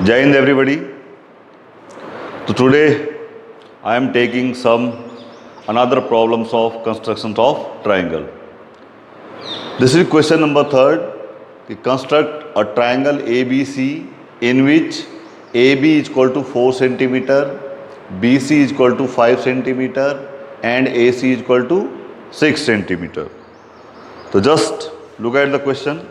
Jai Hind everybody. So today I am taking some another problems of constructions of triangle. This is question number third. We construct a triangle ABC in which AB is equal to 4 centimeter, BC is equal to 5 centimeter and AC is equal to 6 centimeter. So just look at the question.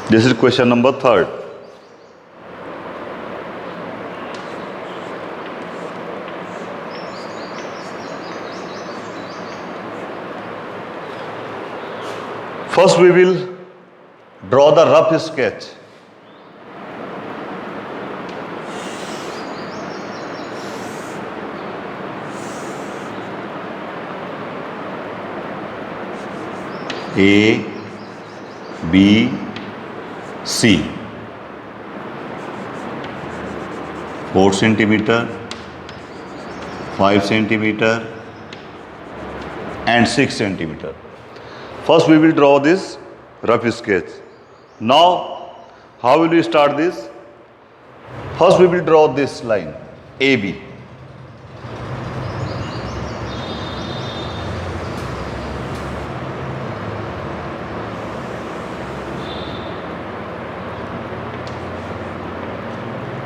This is question number third. First we will draw the rough sketch. A, B, C. 4 centimeter, 5 centimeter and 6 centimeter. First we will draw this rough sketch. Now how will we start this? First we will draw this line AB.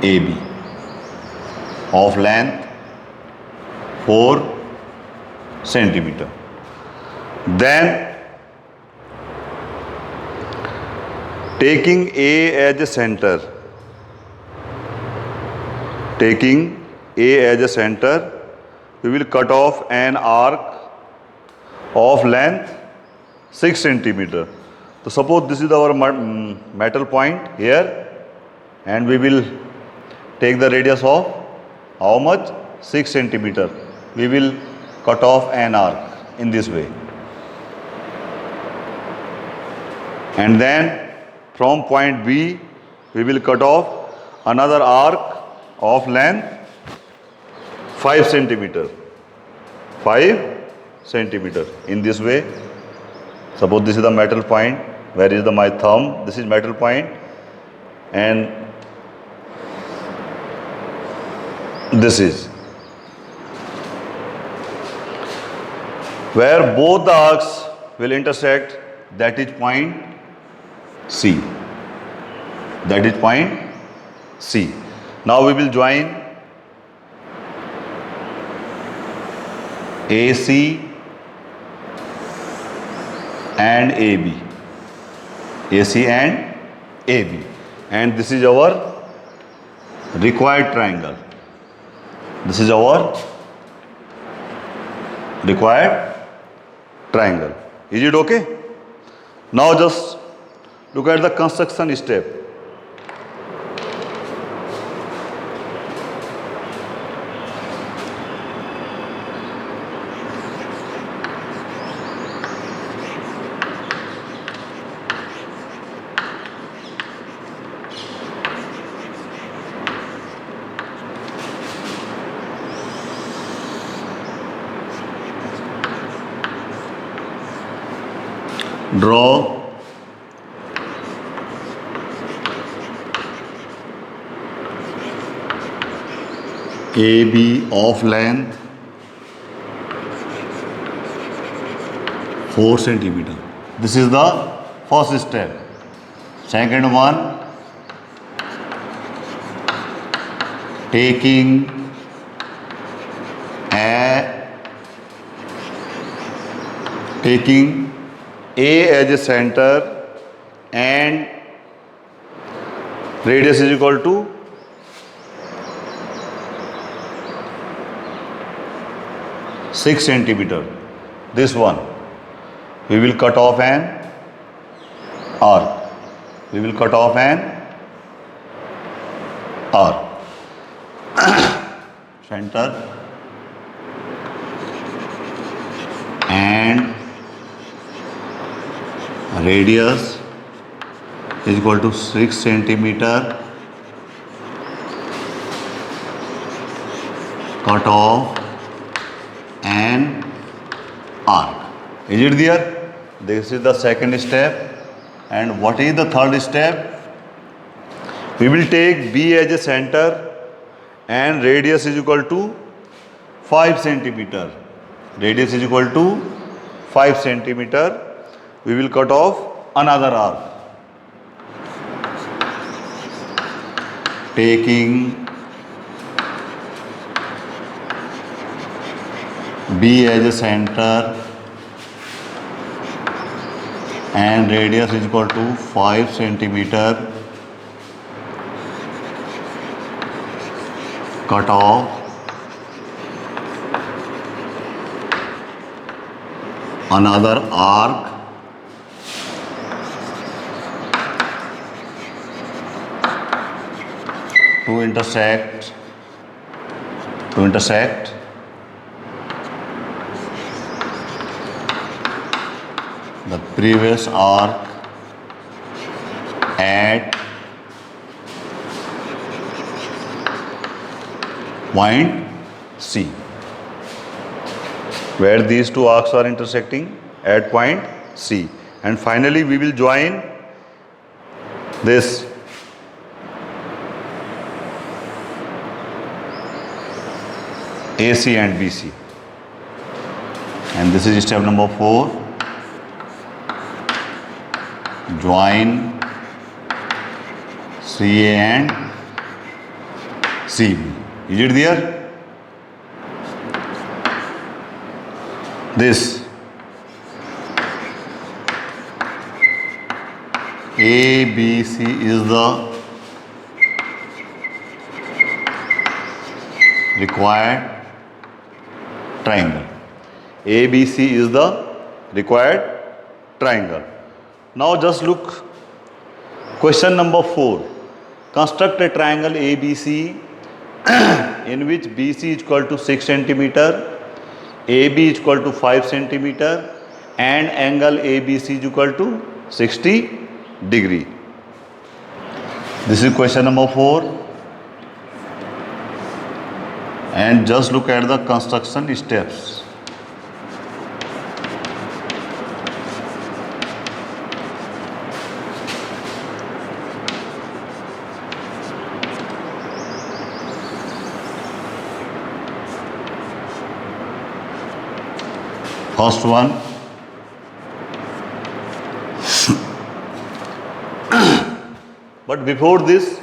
AB of length 4 centimeter. Then taking A as a center, we will cut off an arc of length 6 centimeter. So suppose this is our metal point here, and we will take the radius of how much? 6 centimeter. We will cut off an arc in this way. And then from point B, we will cut off another arc of length 5 centimeter. 5 centimeter in this way. Suppose this is the metal point. Where is my thumb? This is metal point. And this is where both the arcs will intersect, that is point C. That is point C. Now we will join AC and AB. AC and AB. And this is our required triangle. This is our required triangle. Is it okay? Now just look at the construction step. Draw AB of length 4 centimeter. This is the first step. Second one, taking A as a center and radius is equal to 6 centimeter. This one, we will cut off an arc. We will cut off an arc. Center and radius is equal to 6 centimeter. Cut off an arc. Is it there? This is the second step. And what is the third step? We will take B as a center and radius is equal to 5 centimeter. Radius is equal to 5 centimeter. We will cut off another arc. Taking B as a center and radius is equal to 5 centimeter. Cut off another arc to intersect the previous arc at point C, where these two arcs are intersecting at point C. And finally we will join this AC and BC. And this is step number 4. Join CA and CB. Is it there? This ABC is the required triangle. ABC is the required triangle. Now just look, question number 4. Construct a triangle ABC in which BC is equal to 6 centimeter, AB is equal to 5 centimeter and angle ABC is equal to 60 degree. This is question number 4. And just look at the construction steps. First one, but before this,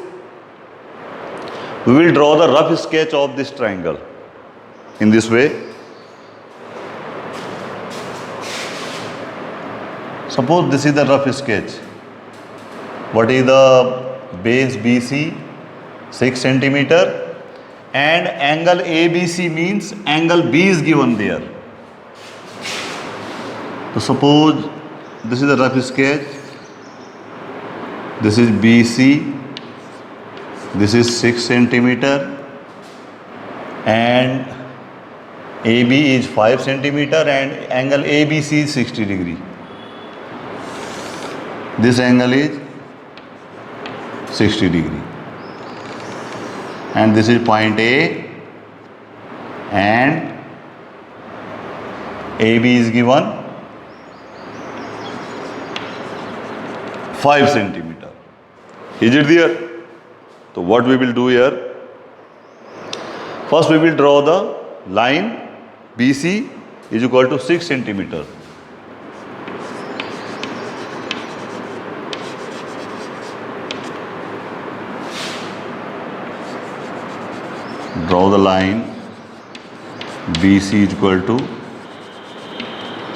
we will draw the rough sketch of this triangle in this way. Suppose this is the rough sketch. What is the base BC? 6 centimeter, and angle ABC means angle B is given there. So suppose this is the rough sketch. This is BC. This is 6 centimeter and AB is 5 centimeter and angle ABC is 60 degree. This angle is 60 degree. And this is point A and AB is given 5 centimeter. Is it there? So what we will do here? First we will draw the line BC is equal to 6 centimeter. Draw the line BC is equal to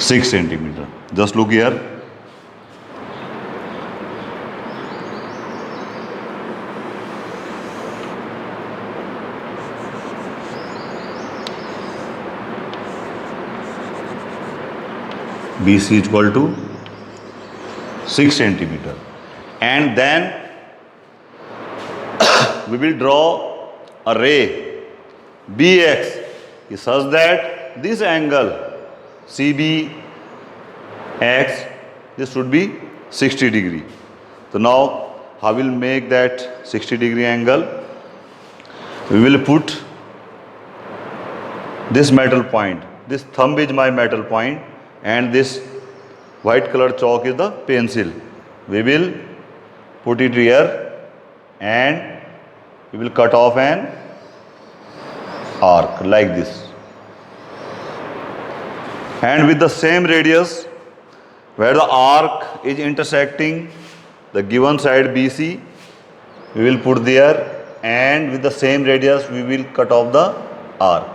6 centimeter. Just look here. BC is equal to 6 centimeter. And then we will draw a ray BX is such that this angle CBX, this should be 60 degree. So now how will make that 60 degree angle? We will put this metal point. This thumb is my metal point and this white color chalk is the pencil. we will put it here and we will cut off an arc like this. And with the same radius, where the arc is intersecting the given side BC, we will put there, and with the same radius we will cut off the arc.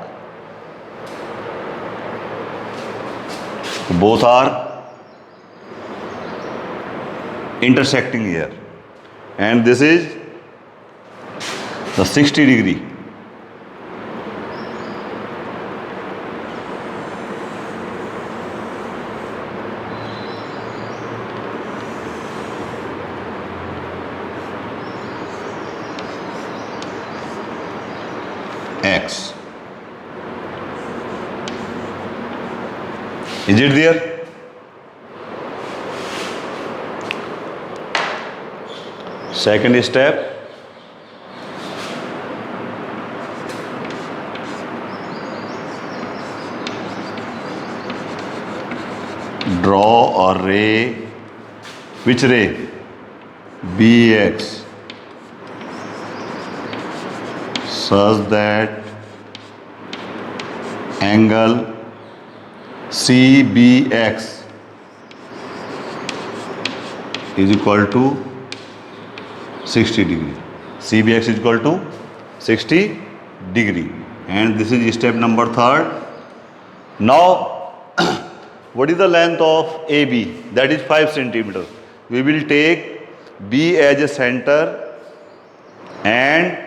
Both are intersecting here, and this is the 60 degree. X. Is it there? Second step. Draw a ray. Which ray? BX. Such that angle CBX is equal to 60 degree. CBX is equal to 60 degree. And this is step number 3rd. Now, what is the length of AB? That is 5 centimeter. We will take B as a center and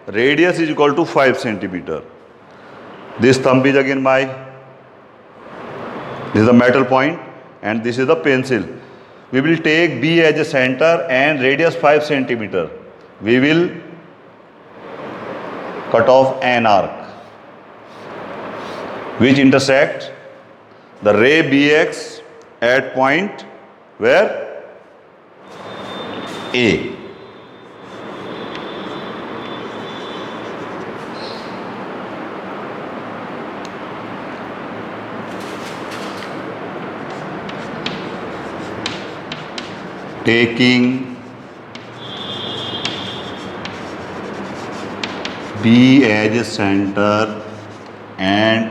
radius is equal to 5 centimeter. This thumb is again this is the metal point and this is the pencil. We will take B as a center and radius 5 centimeter. We will cut off an arc which intersects the ray BX at point where? A. Taking B as a center and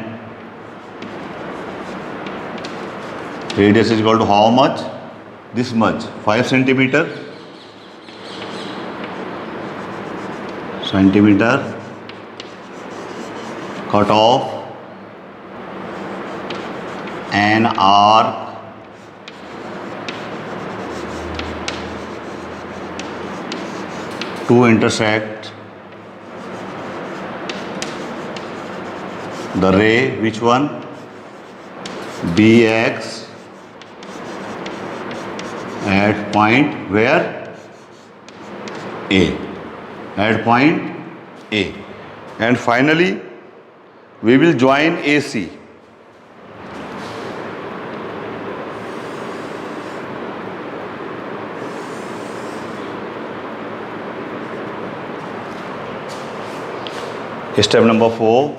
radius is equal to how much? This much, 5 centimeter. Cut off an arc to intersect the ray, which one? BX at point where? A. At point A. And finally, we will join AC. Step number 4.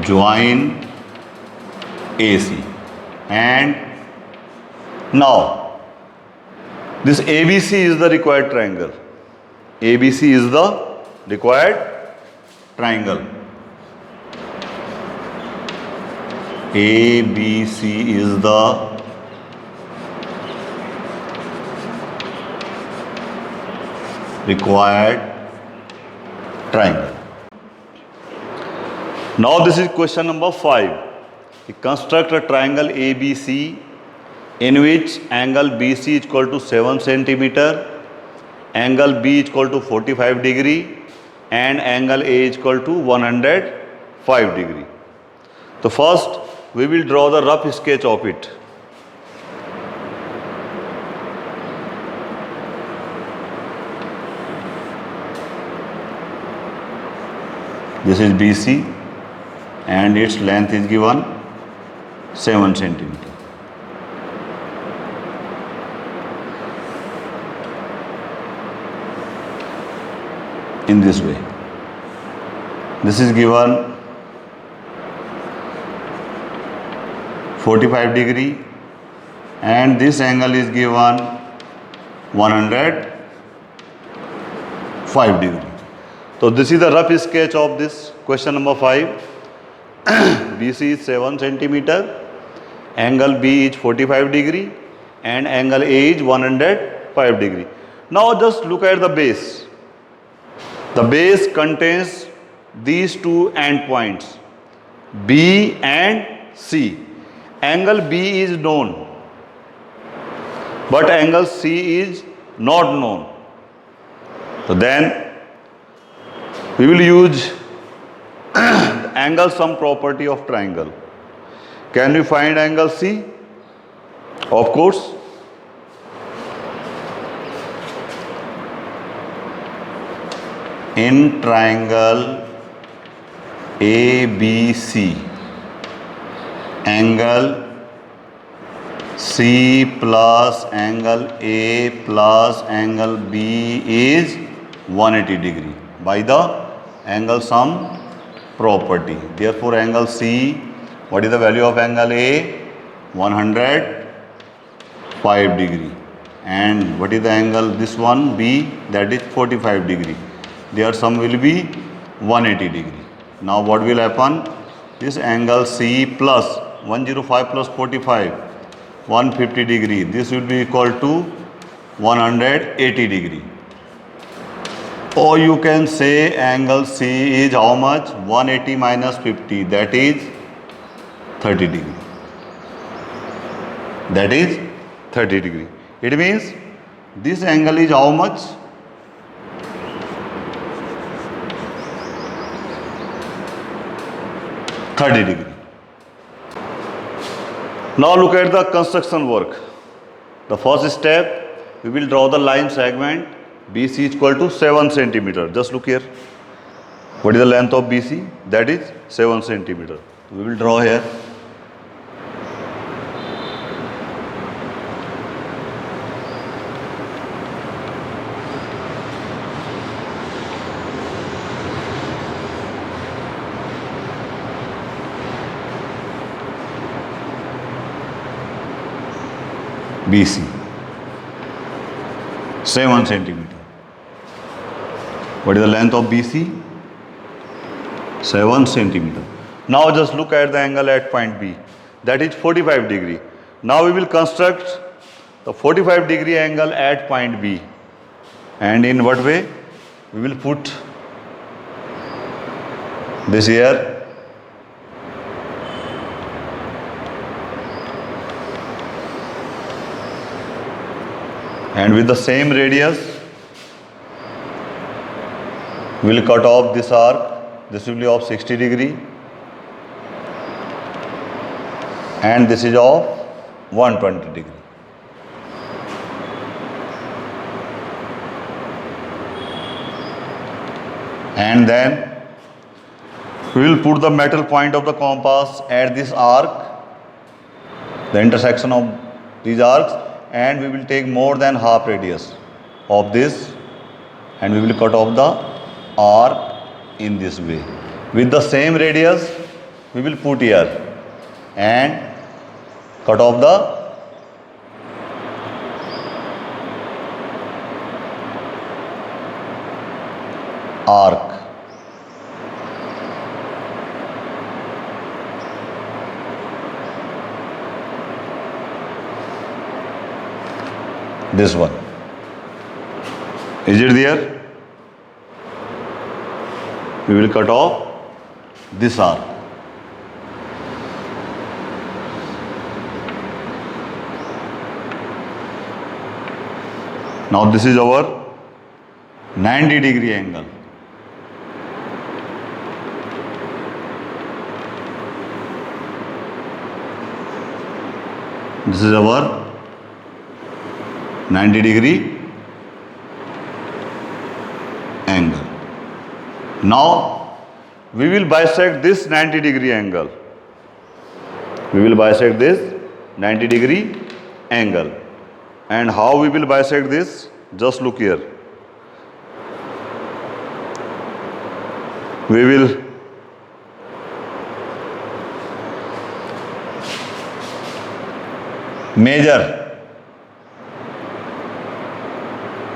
Join AC. And now this ABC is the required triangle. ABC is the required triangle. ABC is the required triangle. Now this is question number 5. Construct a triangle ABC in which angle BC is equal to 7 centimeter, angle B is equal to 45 degree and angle A is equal to 105 degree. So first we will draw the rough sketch of it. This is BC and its length is given 7 centimeter. In this way. This is given 45 degree, and this angle is given 105 degree. So this is the rough sketch of this question number 5. BC is 7 centimeter, angle B is 45 degree, and angle A is 105 degree. Now just look at the base. The base contains these two endpoints, B and C. Angle B is known, but angle C is not known. So then we will use the angle sum property of triangle. Can we find angle C? Of course. In triangle ABC, angle C plus angle A plus angle B is 180 degree by the angle sum property. Therefore, angle C, what is the value of angle A? 105 degree. And what is the angle, this one B, that is 45 degree. Their sum will be 180 degree. Now what will happen? This angle C plus 105 plus 45, 150 degree. This will be equal to 180 degree. Or you can say angle C is how much? 180 minus 50, that is 30 degree. That is 30 degree. It means this angle is how much? 30 degree. Now look at the construction work. The first step, we will draw the line segment BC is equal to 7 centimeter. Just look here. What is the length of BC? That is 7 centimeter. We will draw here. BC 7 centimeter. What is the length of BC? 7 centimeter. Now just look at the angle at point B, that is 45 degree. Now we will construct the 45 degree angle at point B. And in what way? We will put this here. And with the same radius, we will cut off this arc. This will be of 60 degree. And this is of 120 degree. And then we will put the metal point of the compass at this arc, the intersection of these arcs, and we will take more than half radius of this, and we will cut off the arc in this way. With the same radius, we will put here and cut off the arc. This one. Is it there? We will cut off this arc. Now this is our 90 degree angle. This is our 90 degree angle. Now we will bisect this 90 degree angle. We will bisect this 90 degree angle. And how we will bisect this? Just look here. We will measure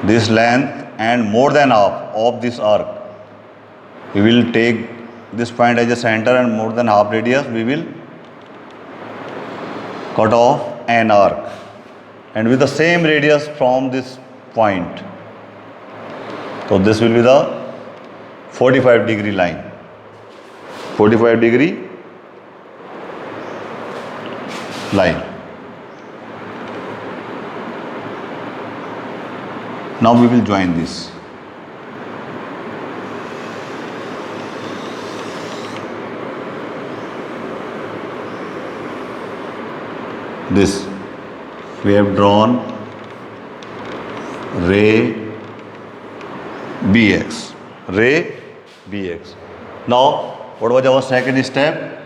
this length and more than half of this arc. We will take this point as a center and more than half radius we will cut off an arc, and with the same radius from this point. So this will be the 45-degree line. 45-degree line. Now we will join this. This we have drawn ray BX. Ray BX. Now, what was our second step?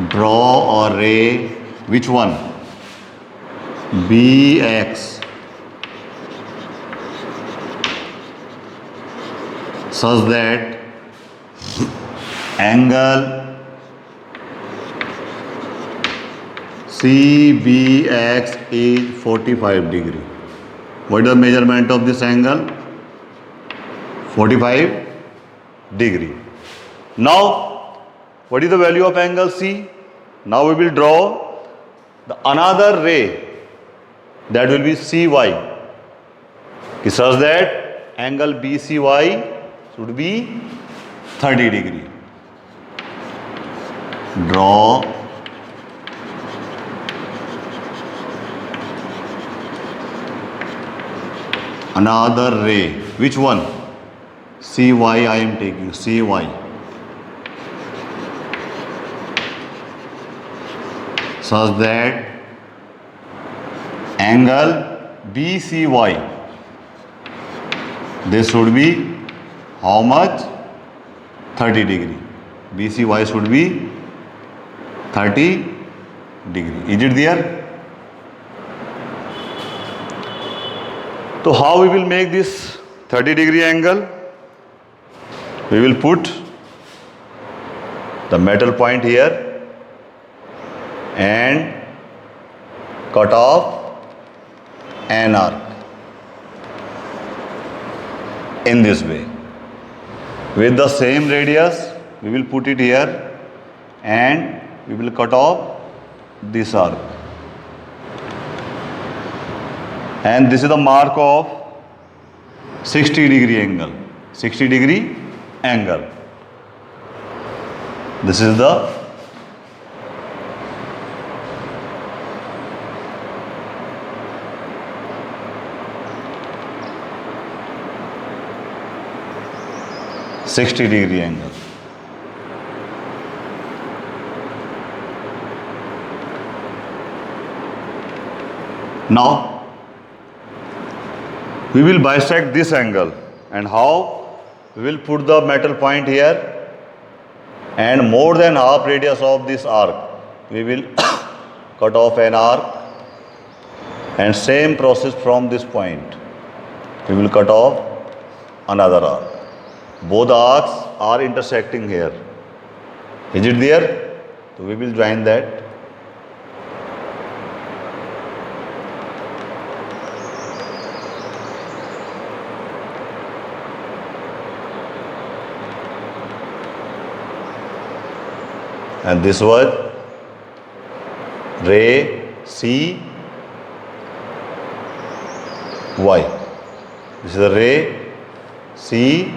Draw a ray, which one? BX, such that angle CBX is 45 degree. What is the measurement of this angle? 45 degree. Now, what is the value of angle C? Now we will draw another ray, that will be CY, such that angle BCY should be 30 degree. Draw another ray. Which one? CY I am taking. CY. Such that angle BCY, this should be how much? 30 degree. BCY should be 30 degree. Is it there? So how we will make this 30-degree angle? We will put the metal point here and cut off an arc in this way. With the same radius, we will put it here and we will cut off this arc. And this is the mark of 60-degree angle. 60-degree angle. This is the $60 angle. Now we will bisect this angle, and how? We will put the metal point here and more than half radius of this arc we will cut off an arc, and same process from this point we will cut off another arc. Both arcs are intersecting here. Is it there? So we will join that. And this was ray C Y. This is the ray C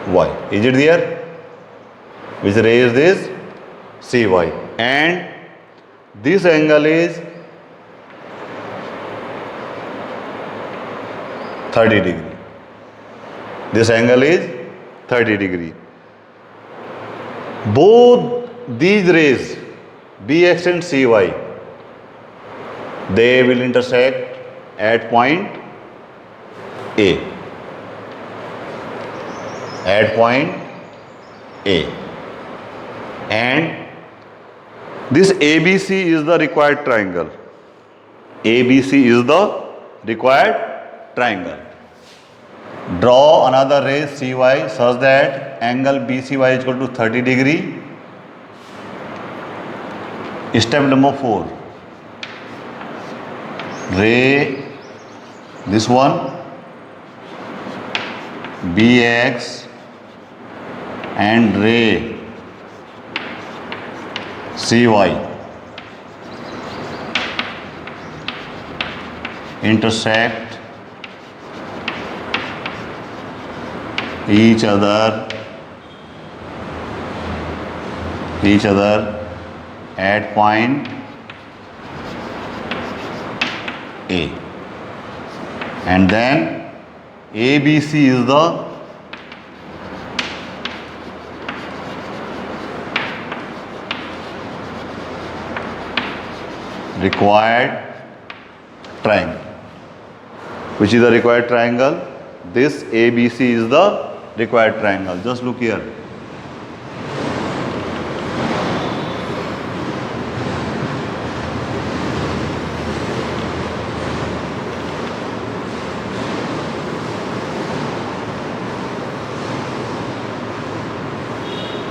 Y. Is it there? Which ray is this? CY. And this angle is 30 degree. This angle is 30 degree. Both these rays, BX and CY, they will intersect at point A. At point A. And this ABC is the required triangle. ABC is the required triangle. Draw another ray CY such that angle BCY is equal to 30 degree. Step number 4. Ray, this one, BX and ray CY intersect each other at point A, and then ABC is the required triangle. Which is the required triangle? This ABC is the required triangle. Just look here.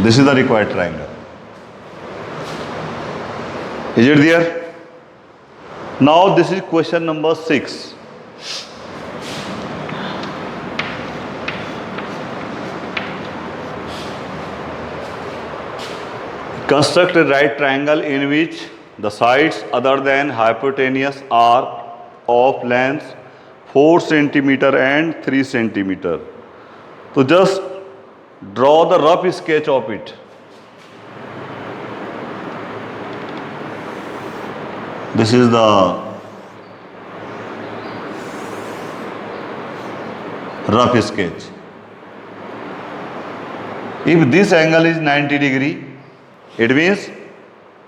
This is the required triangle. Is it there? Now this is question number 6. Construct a right triangle in which the sides other than hypotenuse are of length 4 centimeter and 3 centimeter. So just draw the rough sketch of it. This is the rough sketch. If this angle is 90 degree, it means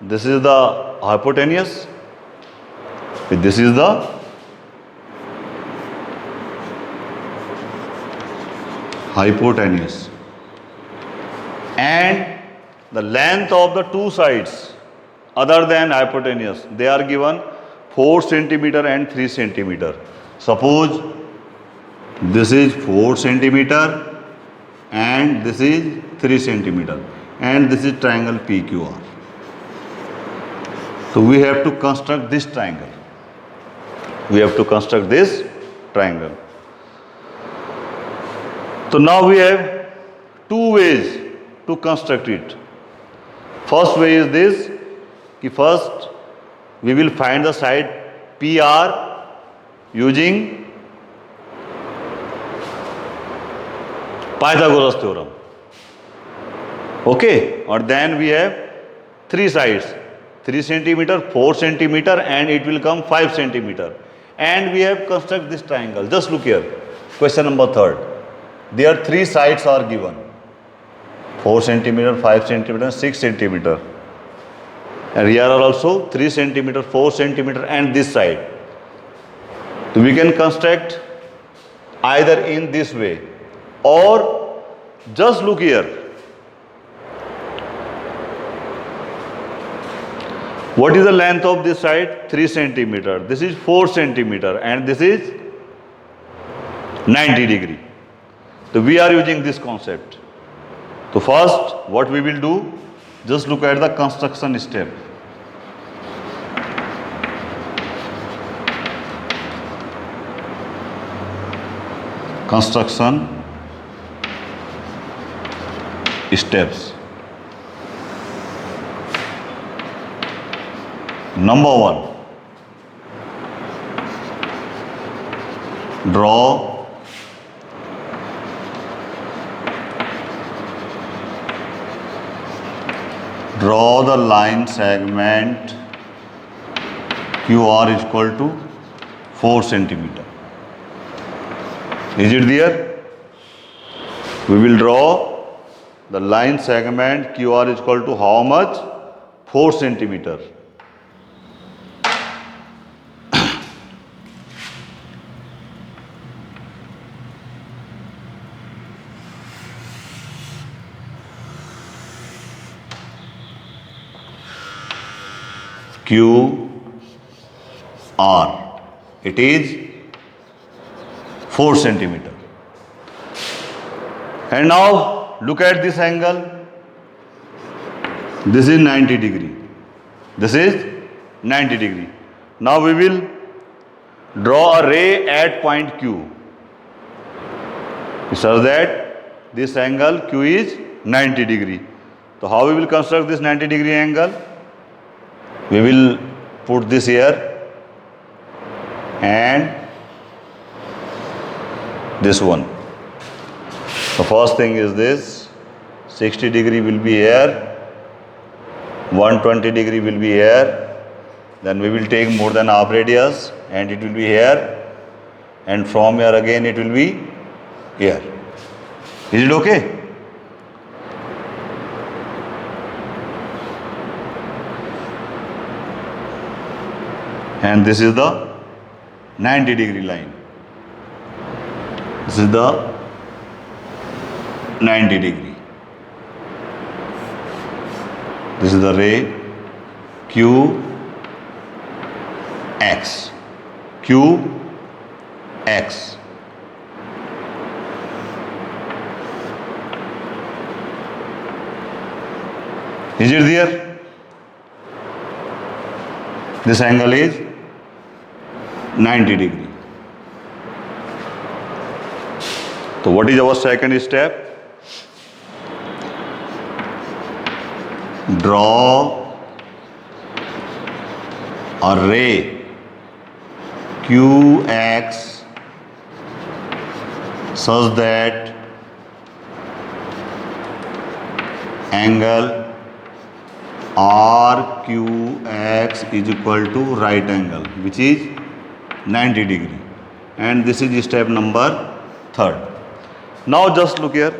this is the hypotenuse, this is the hypotenuse, and the length of the two sides other than hypotenuse, they are given 4 centimeter and 3 centimeter. Suppose this is 4 centimeter and this is 3 centimeter, and this is triangle PQR. So we have to construct this triangle. So now we have two ways to construct it. First way is this, कि first we will find the side PR using Pythagoras theorem. Okay, or then we have three sides, 3 centimeter, 4 centimeter, and it will come 5 centimeter. And we have construct this triangle. Just look here. Question number 3. There 3 sides are given. 4 centimeter, 5 centimeter, 6 centimeter. And here are also 3 centimeter, 4 centimeter, and this side. So we can construct either in this way, or just look here. What is the length of this side? 3 centimeter. This is 4 centimeter, and this is 90 degree. So we are using this concept. So first, what we will do, just look at the construction step. Construction steps. Number 1, draw the line segment QR is equal to 4 centimeter. Is it there? We will draw the line segment QR is equal to how much? 4 centimeter. QR, it is 4 centimeter. And now look at this angle. This is 90 degree. This is 90 degree. Now we will draw a ray at point Q, such that this angle Q is 90 degree. So how we will construct this 90 degree angle? We will put this here and this one. The first thing is this, 60 degree will be here, 120 degree will be here, then we will take more than half radius and it will be here, and from here again it will be here. Is it okay? And this is the 90 degree line. This is the 90 degree. This is the ray Q X. Q X. Is it there? This angle is 90 degree. So what is our second step? Draw a ray QX such that angle RQX is equal to right angle, which is 90 degree. And this is step number 3. Now just look here.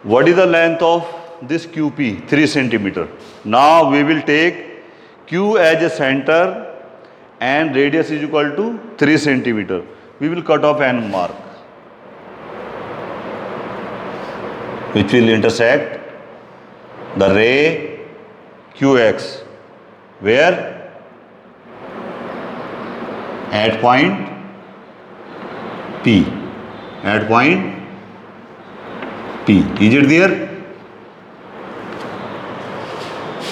What is the length of this QP? 3 centimeter. Now we will take Q as a center and radius is equal to 3 centimeter. We will cut off an mark which will intersect the ray QX. Where? At point P. At point P. Is it there?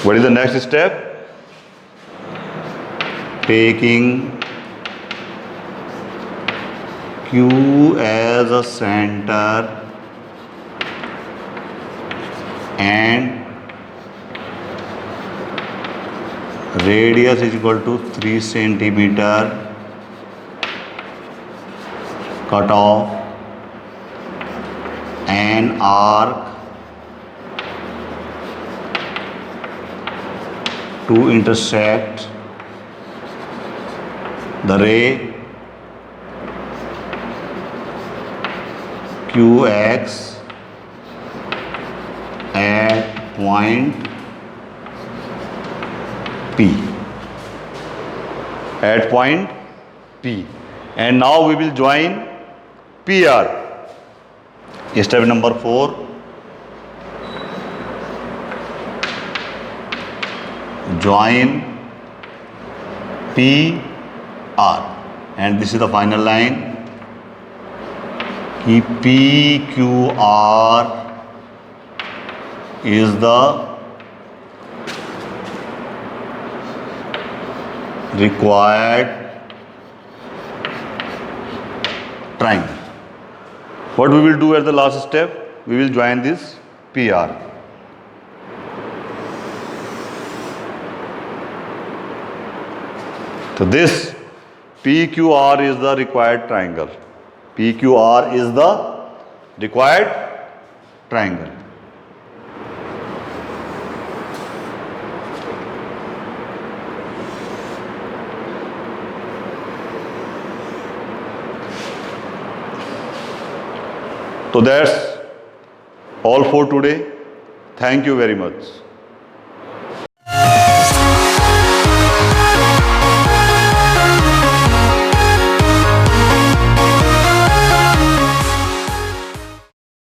What is the next step? Taking Q as a center and radius is equal to 3 centimeter, cut off an arc to intersect the ray QX at point P. At point P. And now we will join PR. Step number 4. Join PR. And this is the final line. PQR is the required triangle. What we will do at the last step? We will join this PR. So this PQR is the required triangle. PQR is the required triangle. So that's all for today. Thank you very much.